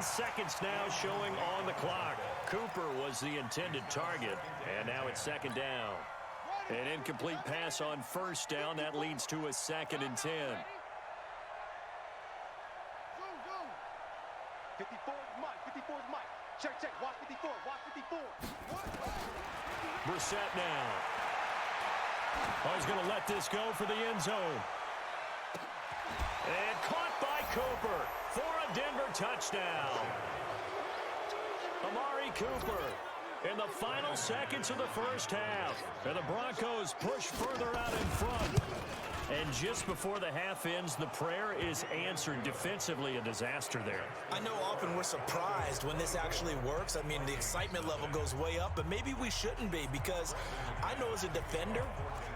10 seconds now showing on the clock. Cooper was the intended target, and now it's second down. An incomplete pass on first down. That leads to a 2nd and 10. 54 is Mike. 54 is Mike. Check, check. Watch 54. Watch 54. Brissett now. Oh, he's going to let this go for the end zone. And caught by Cooper for a Denver touchdown. Amari Cooper in the final seconds of the first half. And the Broncos push further out in front. And just before the half ends, the prayer is answered. Defensively, a disaster there. I know often we're surprised when this actually works. I mean, the excitement level goes way up, but maybe we shouldn't be, because I know as a defender,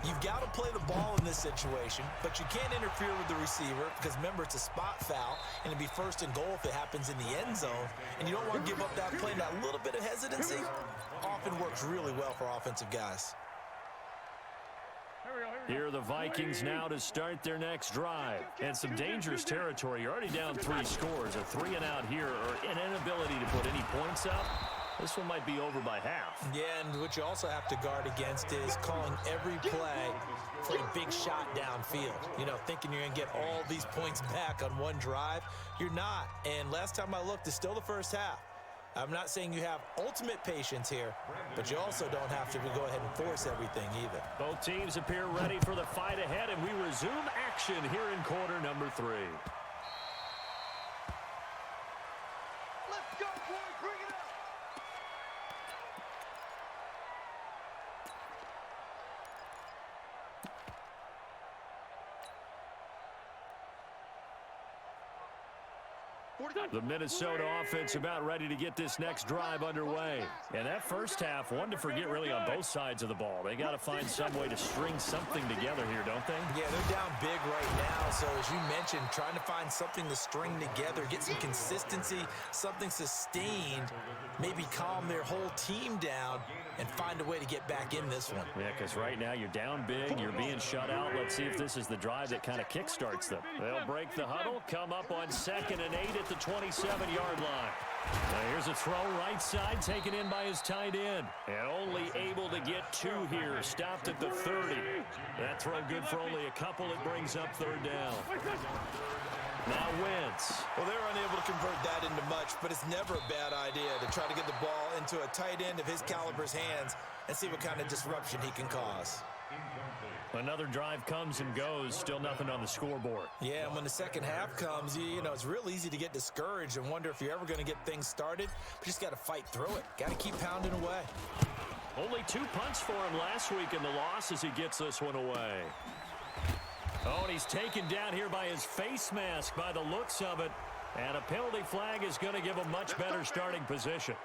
you've got to play the ball in this situation, but you can't interfere with the receiver because, remember, it's a spot foul, and it'd be 1st and goal if it happens in the end zone, and you don't want to give up that play. And that little bit of hesitancy often works really well for offensive guys. Here are the Vikings now to start their next drive. And some dangerous territory. You're already down 3 scores. A 3-and-out here, or an inability to put any points up. This one might be over by half. Yeah, and what you also have to guard against is calling every play for a big shot downfield. You know, thinking you're going to get all these points back on one drive. You're not. And last time I looked, it's still the first half. I'm not saying you have ultimate patience here, but you also don't have to go ahead and force everything either. Both teams appear ready for the fight ahead, and we resume action here in quarter number 3. Let's go, boys. Bring it up. The Minnesota offense about ready to get this next drive underway. And that first half, one to forget really on both sides of the ball. They got to find some way to string something together here, don't they? Yeah, they're down big right now. So as you mentioned, trying to find something to string together, get some consistency, something sustained, maybe calm their whole team down and find a way to get back in this one. Yeah, because right now you're down big, you're being shut out. Let's see if this is the drive that kind of kickstarts them. They'll break the huddle, come up on 2nd and 8 at the 27-yard line. Now here's a throw right side, taken in by his tight end. And only able to get 2 here, stopped at the 30. That throw good for only a couple. It brings up 3rd down. Now Wentz. Well, they're unable to convert that into much, but it's never a bad idea to try to get the ball into a tight end of his caliber's hands and see what kind of disruption he can cause. Another drive comes and goes, still nothing on the scoreboard. Yeah, and when the second half comes, you know, it's real easy to get discouraged and wonder if you're ever going to get things started. But you just got to fight through it. Got to keep pounding away. Only 2 punts for him last week in the loss as he gets this one away. Oh, and he's taken down here by his face mask by the looks of it. And a penalty flag is going to give him much better starting position.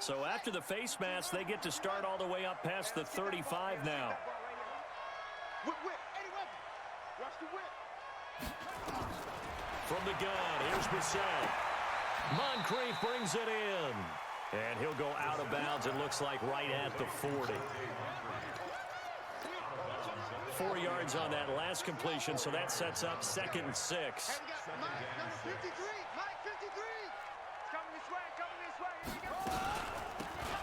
So after the face mask, they get to start all the way up past the 35 now. Whip, whip. Eddie Weber. Watch the whip. From the gun, here's Brissett. Moncrief brings it in. And he'll go out of bounds, it looks like right at the 40. 4 yards on that last completion, so that sets up 2nd and 6. Hey, we got Mike, number 53. Mike, 53. It's coming this way, coming this way. Here we go.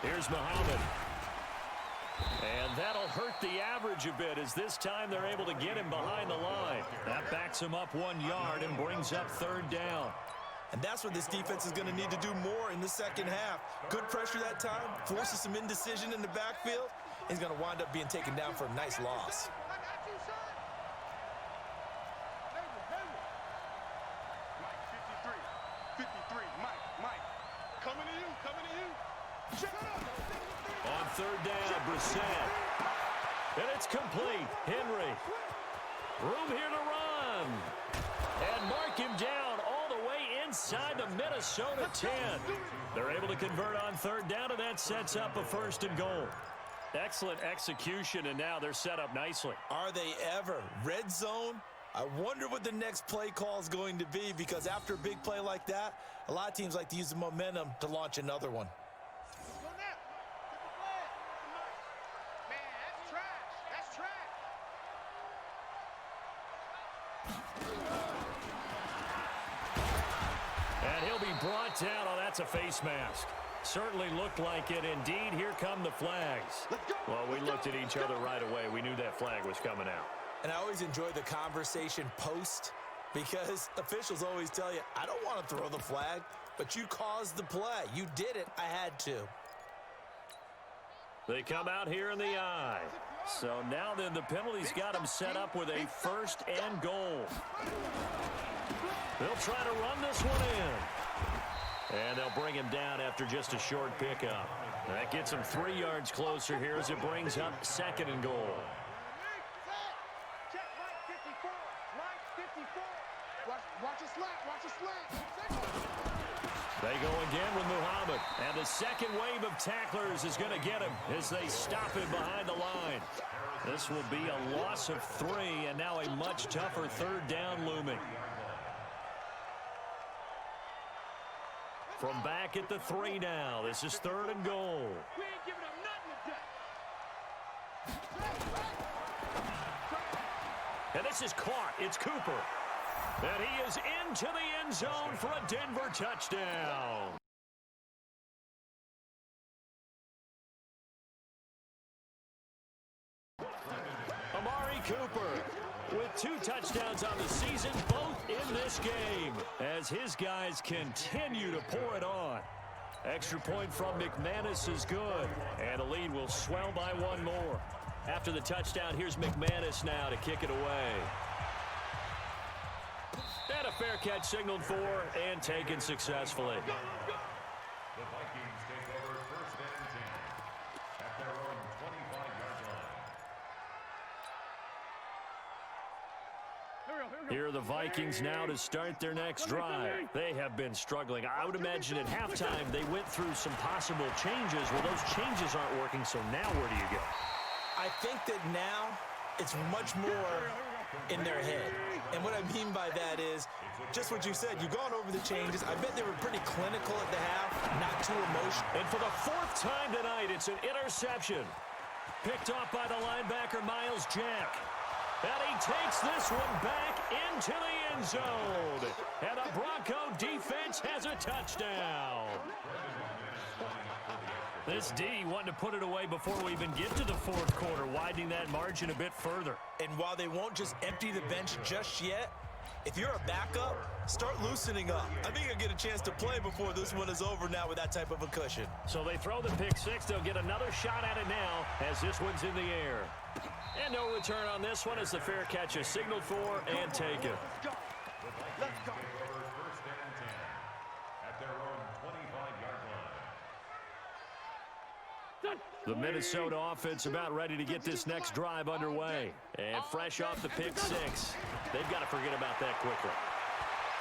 Here's Muhammad. And that'll hurt the average a bit as this time they're able to get him behind the line. That backs him up 1 yard and brings up 3rd down. And that's what this defense is going to need to do more in the second half. Good pressure that time, forces some indecision in the backfield. He's going to wind up being taken down for a nice loss. I got you, son. Mike, 53. Mike. Coming to you. Check it out. On 3rd down, Brissett. And it's complete. Henry. Room here to run. And mark him down all the way inside the Minnesota 10. They're able to convert on 3rd down, and that sets up a 1st and goal. Excellent execution, and now they're set up nicely. Are they ever? Red zone? I wonder what the next play call is going to be, because after a big play like that, a lot of teams like to use the momentum to launch another one. Go now. Get the flag. Man, that's trash. And he'll be brought down. Oh, that's a face mask. Certainly looked like it. Indeed, here come the flags. Well, we looked at each other right away. We knew that flag was coming out. And I always enjoy the conversation post because officials always tell you, I don't want to throw the flag, but you caused the play. You did it. I had to. They come out here in the eye. So now then the penalty's got them set up with a 1st and goal. They'll try to run this one in. And they'll bring him down after just a short pickup. That gets him 3 yards closer here as it brings up 2nd and goal. Check line 54. Line 54. Watch a slant. Watch a slant. They go again with Muhammad. And the second wave of tacklers is going to get him as they stop him behind the line. This will be a loss of 3, and now a much tougher 3rd down looming. From back at the 3 now. This is 3rd and goal. We ain't giving up nothing today. And this is caught. It's Cooper. And he is into the end zone for a Denver touchdown. Amari Cooper with 2 touchdowns on the season, both in this game, as his guys continue to pour it on. Extra point from McManus is good, and the lead will swell by 1 more. After the touchdown, here's McManus now to kick it away. And a fair catch signaled for and taken successfully. The Vikings take over 1st and 10 at their own 25-yard line. Here are the Vikings now to start their next drive. They have been struggling. I would imagine at halftime they went through some possible changes. Well, those changes aren't working, so now where do you go? I think that now it's much more in their head. And what I mean by that is just what you said. You've gone over the changes. I bet they were pretty clinical at the half, not too emotional. And for the 4th time tonight, it's an interception. Picked off by the linebacker, Miles Jack. And he takes this one back into the end zone. And the Bronco defense has a touchdown. This D wanting to put it away before we even get to the 4th quarter, widening that margin a bit further. And while they won't just empty the bench just yet, if you're a backup, start loosening up. I think you'll get a chance to play before this one is over now with that type of a cushion. So they throw the pick 6. They'll get another shot at it now as this one's in the air. And no return on this one as the fair catch is signaled for and taken. Let's go. Take over 1st and 10 at their own 25-yard line. The Minnesota offense about ready to get this next drive underway. And fresh off the pick 6. They've got to forget about that quickly.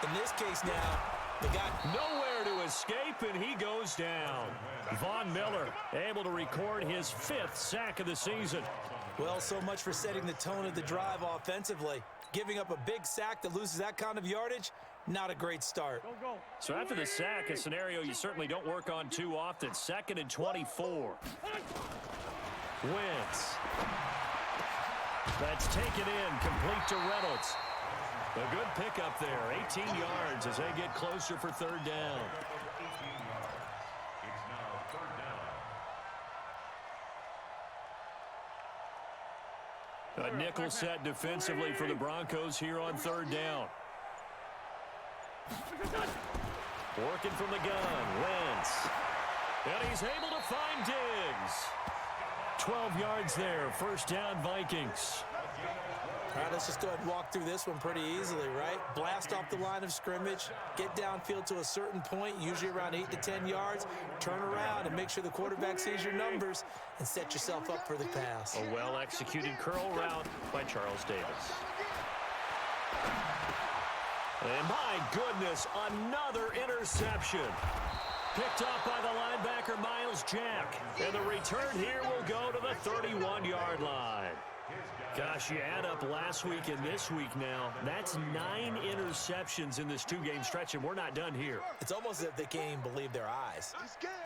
In this case now, the guy Nowhere to escape, and he goes down. Von Miller able to record his 5th sack of the season. Well, so much for setting the tone of the drive offensively. Giving up a big sack that loses that kind of yardage, not a great start. So after the sack, a scenario you certainly don't work on too often. 2nd and 24. Wentz. That's taken in, complete to Reynolds. A good pickup there, 18 yards as they get closer for 3rd down. 18 yards. It's now 3rd down. A nickel set defensively for the Broncos here on 3rd down. Working from the gun, Wentz. And he's able to find Diggs. 12 yards there, 1st down Vikings. All right, let's just go ahead and walk through this one pretty easily, right? Blast off the line of scrimmage, get downfield to a certain point, usually around 8 to 10 yards, turn around and make sure the quarterback sees your numbers and set yourself up for the pass. A well-executed curl route by Charles Davis. And my goodness, another interception. Picked off by the linebacker, Miles Jack. And the return here will go to the 31-yard line. Gosh, you add up last week and this week now, that's 9 interceptions in this 2-game stretch, and we're not done here. It's almost as if they can't even believe their eyes.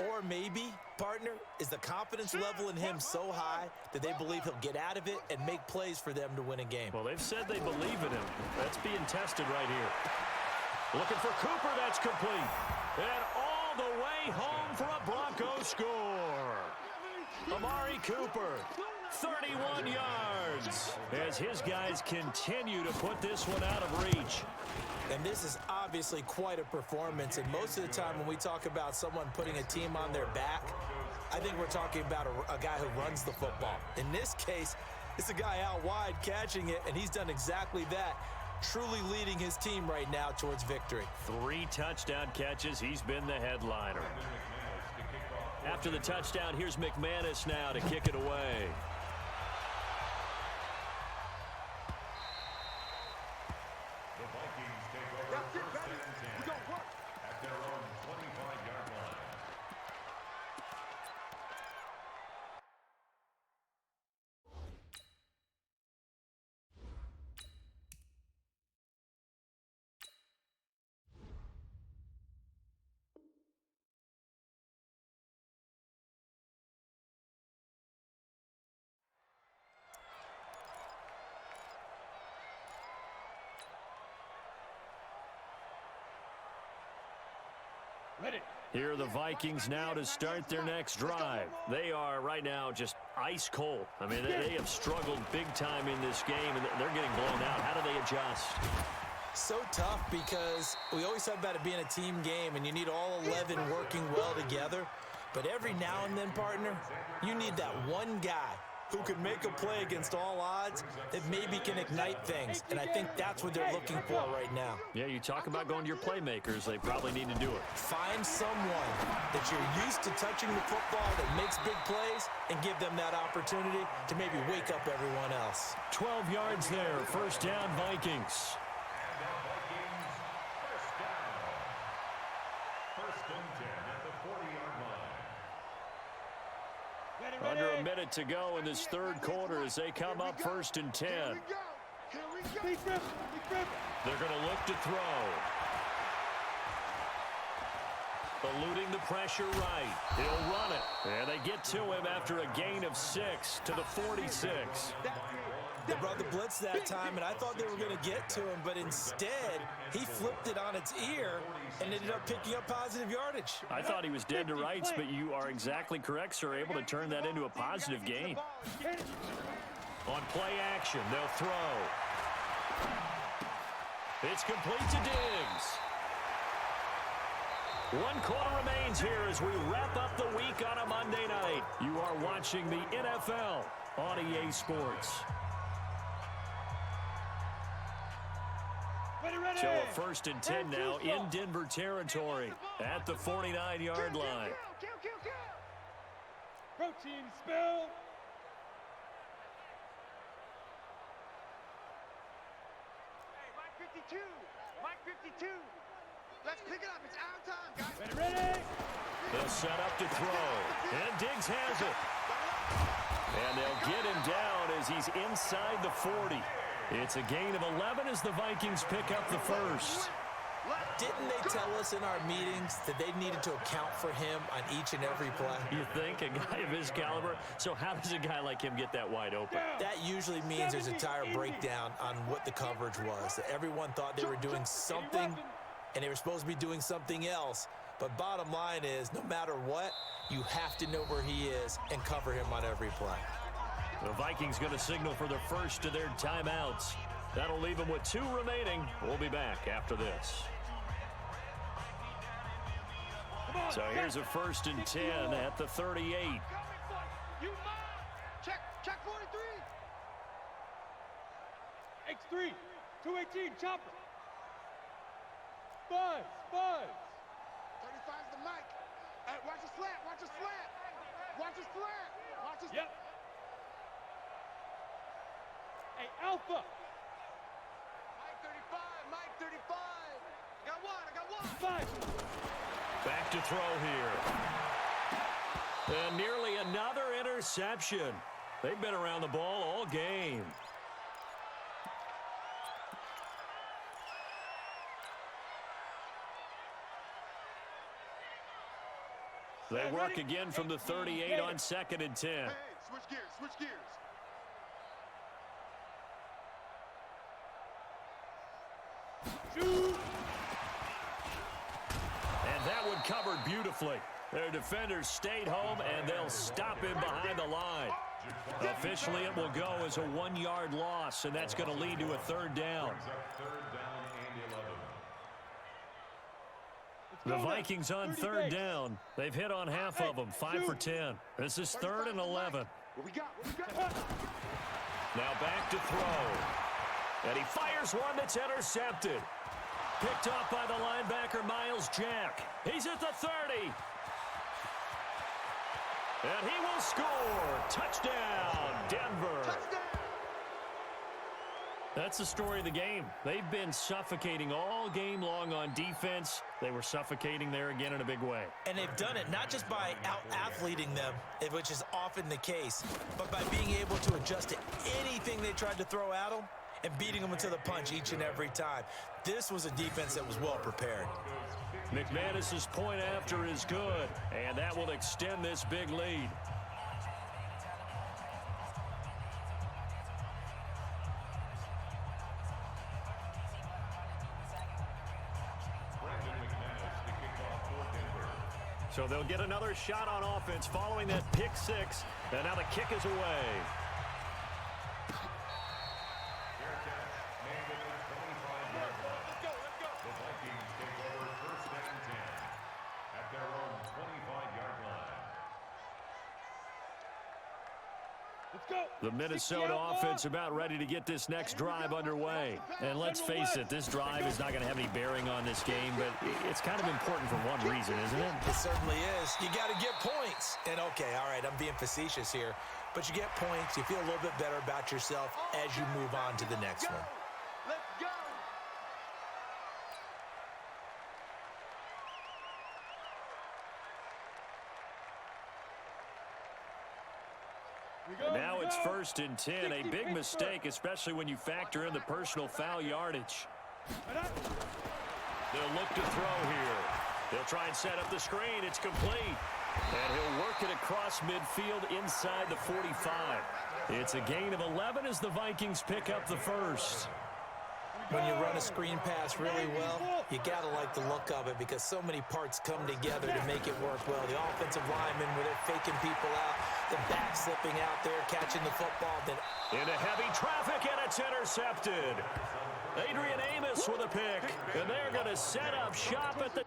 Or maybe, partner, is the confidence level in him so high that they believe he'll get out of it and make plays for them to win a game. Well, they've said they believe in him. That's being tested right here. Looking for Cooper, that's complete. And all the way home for a Broncos score. Amari Cooper, 31 yards, as his guys continue to put this one out of reach. And this is obviously quite a performance, and most of the time when we talk about someone putting a team on their back, I think we're talking about a guy who runs the football. In this case, it's a guy out wide catching it, and he's done exactly that, truly leading his team right now towards victory. 3 touchdown catches. He's been the headliner. After the touchdown, here's McManus now to kick it away. The Vikings take over first and 10 at their own 25-yard line. Here are the Vikings now to start their next drive. They are right now just ice cold. I mean, they have struggled big time in this game, and they're getting blown out. How do they adjust? So tough because we always talk about it being a team game, and you need all 11 working well together. But every now and then, partner, you need that one guy who can make a play against all odds that maybe can ignite things. And I think that's what they're looking for right now. Yeah, you talk about going to your playmakers. They probably need to do it. Find someone that you're used to touching the football that makes big plays and give them that opportunity to maybe wake up everyone else. 12 yards there. First down, Vikings. And the Vikings first down. First and 10 at the 40-yard line. Under a minute to go in this third quarter as they come up first and 10. Here we go. They're going to look to throw. Eluding the pressure right. He'll run it. And they get to him after a gain of 6 to the 46. They brought the blitz that time, and I thought they were going to get to him, but instead, he flipped it on its ear and ended up picking up positive yardage. I thought he was dead to rights, but you are exactly correct, sir. Able to turn that into a positive gain. On play action, they'll throw. It's complete to Diggs. 1 quarter remains here as we wrap up the week on a Monday night. You are watching the NFL on EA Sports. So a first and 10 now in Denver territory at the 49-yard line. Protein spill. Hey, Mike 52. Mike 52. Let's pick it up. It's our time, guys. Ready? They'll set up to throw. And Diggs has it. And they'll get him down as he's inside the 40. It's a gain of 11 as the Vikings pick up the first. Didn't they tell us in our meetings that they needed to account for him on each and every play? You think? A guy of his caliber? So how does a guy like him get that wide open? That usually means there's a tire breakdown on what the coverage was. Everyone thought they were doing something, and they were supposed to be doing something else. But bottom line is, no matter what, you have to know where he is and cover him on every play. The Vikings going to signal for the first of their timeouts. That'll leave them with 2 remaining. We'll be back after this. So here's a first and 10 at the 38. Check 43. X3, 218, chopper. Buzz. 35's the mic. Hey, watch the slant. Watch the slant. Yep. Hey, Alpha. Mike 35. I got one. 5. Back to throw here. And nearly another interception. They've been around the ball all game. They work again from the 38 on 2nd and 10. Hey, switch gears, switch gears. Shoot. And that one covered beautifully. Their defenders stayed home, and they'll stop him behind the line. Officially, it will go as a 1-yard loss, and that's going to lead to a 3rd down. The Vikings on 3rd down. They've hit on half of them, 5 for 10. This is 3rd and 11. What we got? What we got? Now back to throw. And he fires one that's intercepted. Picked off by the linebacker, Miles Jack. He's at the 30. And he will score. Touchdown, Denver. Touchdown! That's the story of the game. They've been suffocating all game long on defense. They were suffocating there again in a big way. And they've done it not just by out-athleting them, which is often the case, but by being able to adjust to anything they tried to throw at them and beating them into the punch each and every time. This was a defense that was well prepared. McManus's point after is good, and that will extend this big lead. So they'll get another shot on offense following that pick 6, and now the kick is away. The Minnesota offense about ready to get this next drive underway. And let's face it, this drive is not going to have any bearing on this game, but it's kind of important for one reason, isn't it? It certainly is. You got to get points. And, okay, all right, I'm being facetious here. But you get points, you feel a little bit better about yourself as you move on to the next one. Let's go! Now it's 1st and 10, a big mistake, especially when you factor in the personal foul yardage. They'll look to throw here. They'll try and set up the screen. It's complete. And he'll work it across midfield inside the 45. It's a gain of 11 as the Vikings pick up the first. When you run a screen pass really well, you got to like the look of it because so many parts come together to make it work well. The offensive linemen, where they're faking people out, the back slipping out there, catching the football. Then into heavy traffic, and it's intercepted. Adrian Amos with a pick, and they're going to set up shop at the...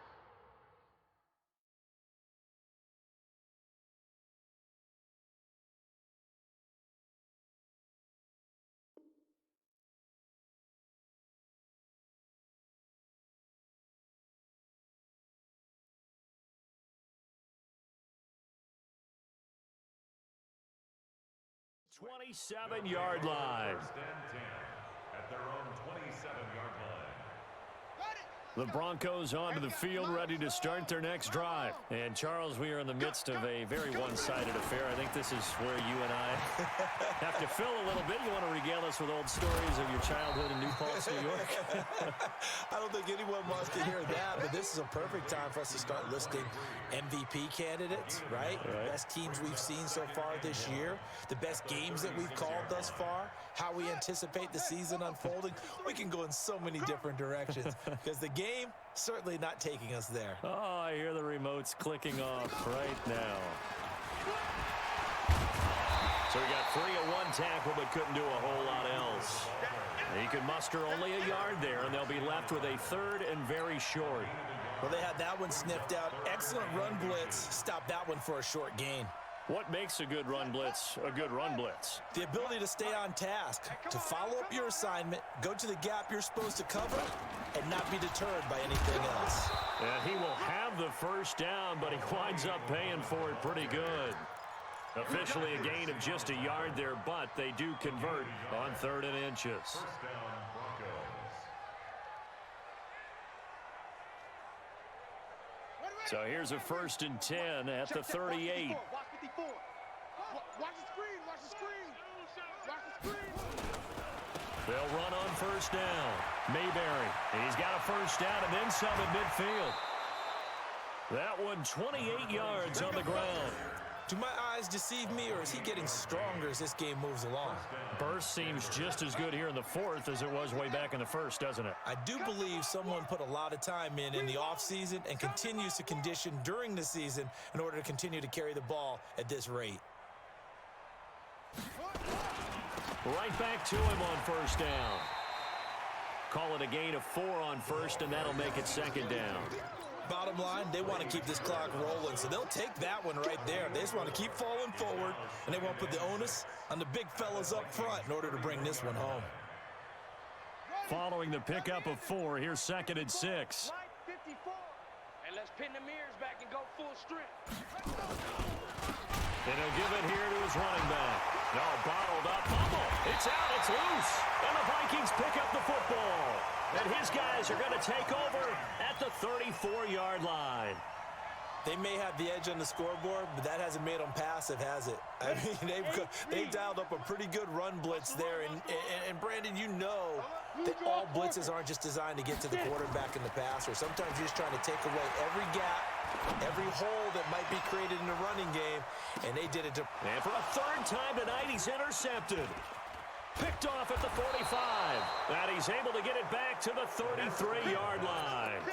...27-yard line. At their own 27-yard line. The Broncos onto the field, ready to start their next drive. And, Charles, we are in the midst of a very one-sided affair. I think this is where you and I have to fill a little bit. You want to regale us with old stories of your childhood in New Paltz, New York? I don't think anyone wants to hear that, but this is a perfect time for us to start listing MVP candidates, right? The best teams we've seen so far this year, the best games that we've called thus far, how we anticipate the season unfolding. We can go in so many different directions because the game certainly not taking us there. Oh, I hear the remotes clicking off right now. So we got 3 at one tackle, but couldn't do a whole lot else. He could muster only a yard there, and they'll be left with a 3rd and very short. Well, they had that one sniffed out. Excellent run blitz. Stopped that one for a short gain. What makes a good run blitz a good run blitz? The ability to stay on task, to follow up your assignment, go to the gap you're supposed to cover, and not be deterred by anything else. And he will have the first down, but he winds up paying for it pretty good. Officially a gain of just a yard there, but they do convert on 3rd and inches. First down, Broncos. So here's a 1st and 10 at the 38. Watch 54. Watch the screen. Watch the screen. Watch the screen. They'll run on 1st down. Mayberry. He's got a first down and then some at midfield. That one 28 yards on the ground. Do my eyes deceive me, or is he getting stronger as this game moves along? Burst seems just as good here in the fourth as it was way back in the first, doesn't it? I do believe someone put a lot of time in the offseason and continues to condition during the season in order to continue to carry the ball at this rate. Right back to him on first down. Call it a gain of 4 on first, and that'll make it second down. Bottom line, they want to keep this clock rolling, so they'll take that one right there. They just want to keep falling forward, and they want to put the onus on the big fellas up front in order to bring this one home. Following the pickup of 4, here's second and 6. Mike 54. And let's pin the mirrors back and go full strength. And he'll give it here to his running back. No, bottled up. Fumble. It's out. It's loose. And the Vikings pick up the football. And his guys are going to take over at the 34-yard line. They may have the edge on the scoreboard, but that hasn't made them passive, has it? I mean, they've dialed up a pretty good run blitz there. And Brandon, you know that all blitzes aren't just designed to get to the quarterback and the passer. Sometimes you're just trying to take away every gap, every hole that might be created in the running game, and they did it to... And for a third time tonight, he's intercepted. Picked off at the 45. And he's able to get it back to the 33-yard line.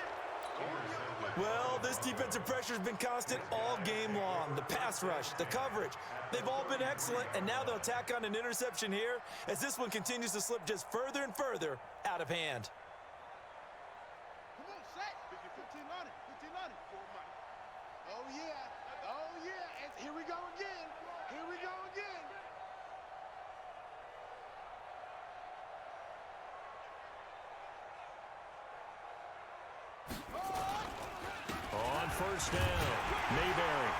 Well, this defensive pressure has been constant all game long. The pass rush, the coverage, they've all been excellent, and now they'll tack on an interception here as this one continues to slip just further and further out of hand. Come on, set. 15 on it. 15 on it. Oh, yeah. Oh, yeah. And here we go again. Here we go again. On first down, Mayberry.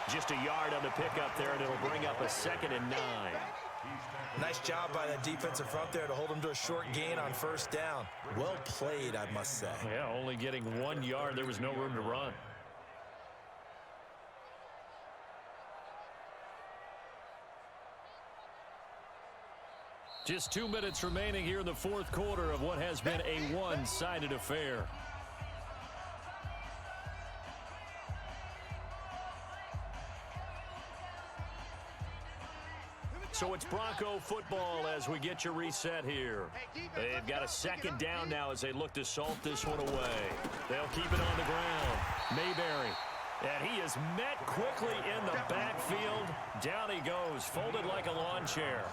Just a yard on the pickup there, and it'll bring up a second and 9. Nice job by that defensive front there to hold them to a short gain on first down. Well played, I must say. Yeah, only getting 1 yard. There was no room to run. Just 2 minutes remaining here in the fourth quarter of what has been a one-sided affair. So it's Bronco football as we get your reset here. They've got a second down now as they look to salt this one away. They'll keep it on the ground. Mayberry. And he is met quickly in the backfield. Down he goes, folded like a lawn chair.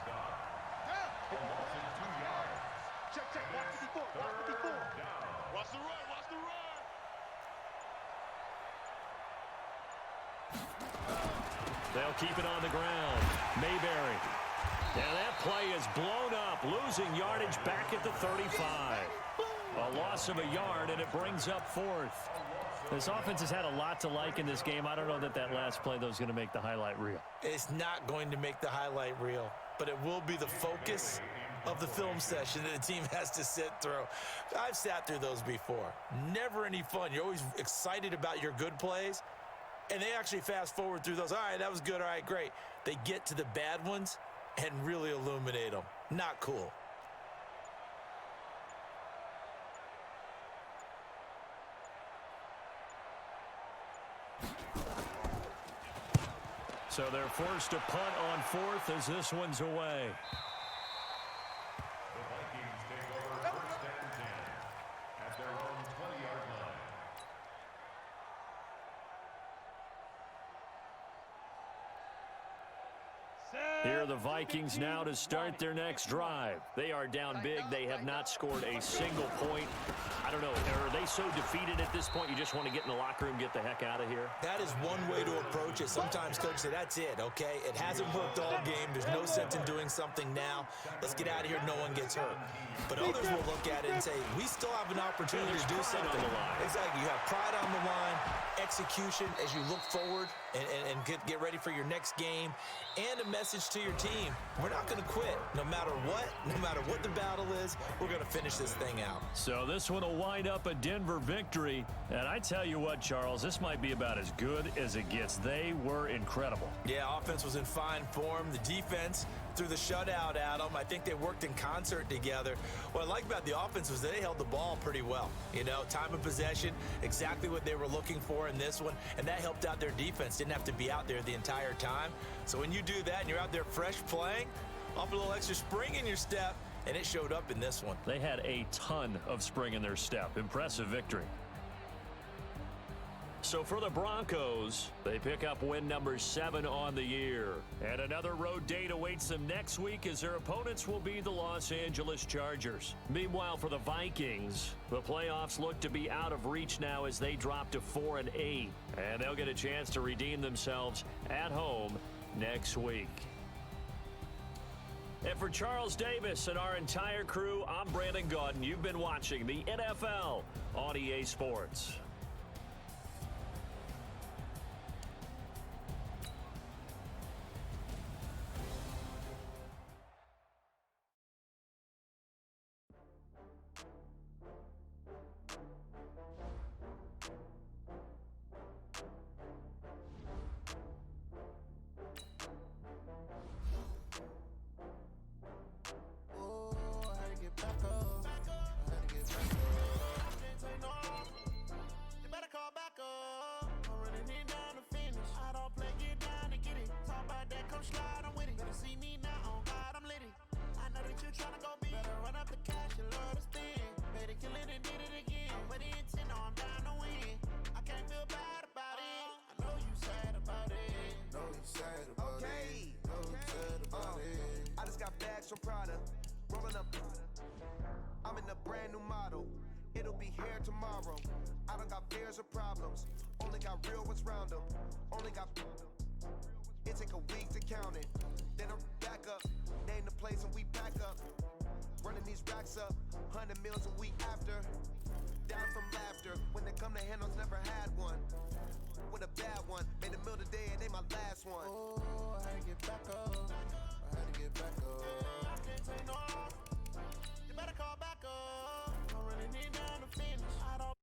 Check, check. Watch 54. Watch 54. Watch the run. Watch the run. They'll keep it on the ground. Mayberry. And that play is blown up, losing yardage back at the 35. A loss of a yard, and it brings up fourth. This offense has had a lot to like in this game. I don't know that last play, though, is going to make the highlight reel. It's not going to make the highlight reel, but it will be the focus of the film session that the team has to sit through. I've sat through those before. Never any fun. You're always excited about your good plays, and they actually fast forward through those. All right, that was good. All right, great. They get to the bad ones and really illuminate them. Not cool. So they're forced to punt on fourth as this one's away. The Vikings take over first and 10 at their own 20-yard line. Here are the Vikings now to start their next drive. They are down big. They have not scored a single point. I don't know. Are they so defeated at this point you just want to get in the locker room, get the heck out of here? That is one way to approach it. Sometimes coaches say, that's it, okay? It hasn't worked all game. There's no sense in doing something now. Let's get out of here. No one gets hurt. But others will look at it and say, we still have an opportunity to do something. On the line. Exactly. You have pride on the line, execution as you look forward and get ready for your next game, and a message to your team. We're not going to quit. No matter what the battle is, we're going to finish this thing out. So this one will wind up a Denver victory. And I tell you what, Charles, this might be about as good as it gets. They were incredible. Yeah, offense was in fine form. The defense offense through the shutout, Adam. I think they worked in concert together. What I like about the offense was they held the ball pretty well. You know, time of possession, exactly what they were looking for in this one, and that helped out their defense. Didn't have to be out there the entire time. So when you do that and you're out there fresh playing, off a little extra spring in your step, and it showed up in this one. They had a ton of spring in their step. Impressive victory. So for the Broncos, they pick up win number 7 on the year. And another road date awaits them next week as their opponents will be the Los Angeles Chargers. Meanwhile, for the Vikings, the playoffs look to be out of reach now as they drop to 4-8. And they'll get a chance to redeem themselves at home next week. And for Charles Davis and our entire crew, I'm Brandon Gaudin. You've been watching the NFL on EA Sports. I just got bags from Prada, rolling up. I'm in a brand new model. It'll be here tomorrow. I don't got fears or problems. Only got real ones round them. Only got. It take a week to count it. Then I'm back up. Name the place and we pack up. Running these racks up. 100 meals a week after. Down from laughter. When they come to handles, never had one. With a bad one. Made a meal today and they my last one. Oh, I had to get back up. I had to get back up. I can't take no off. You better call back up. I'm running it down to finish. I don't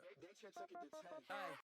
They took it to 10. Hey.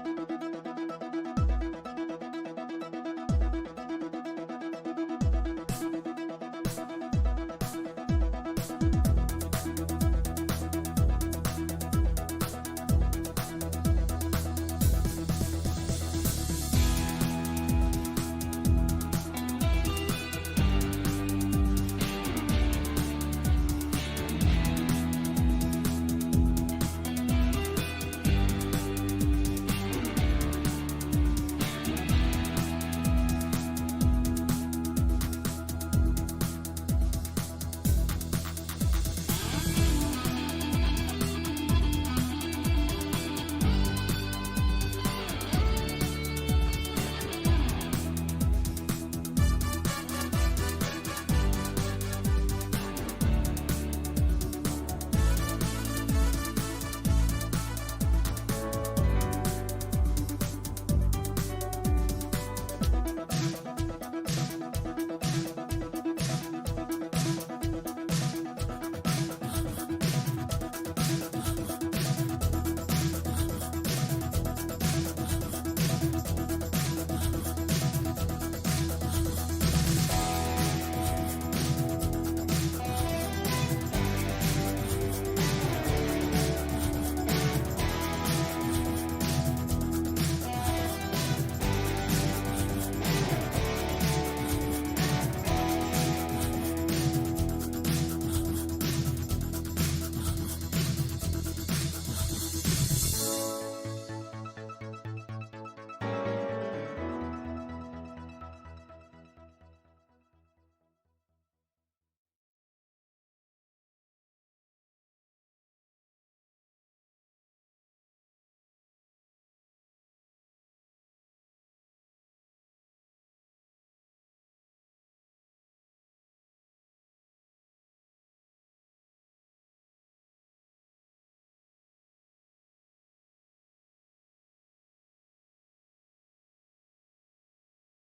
Alpha.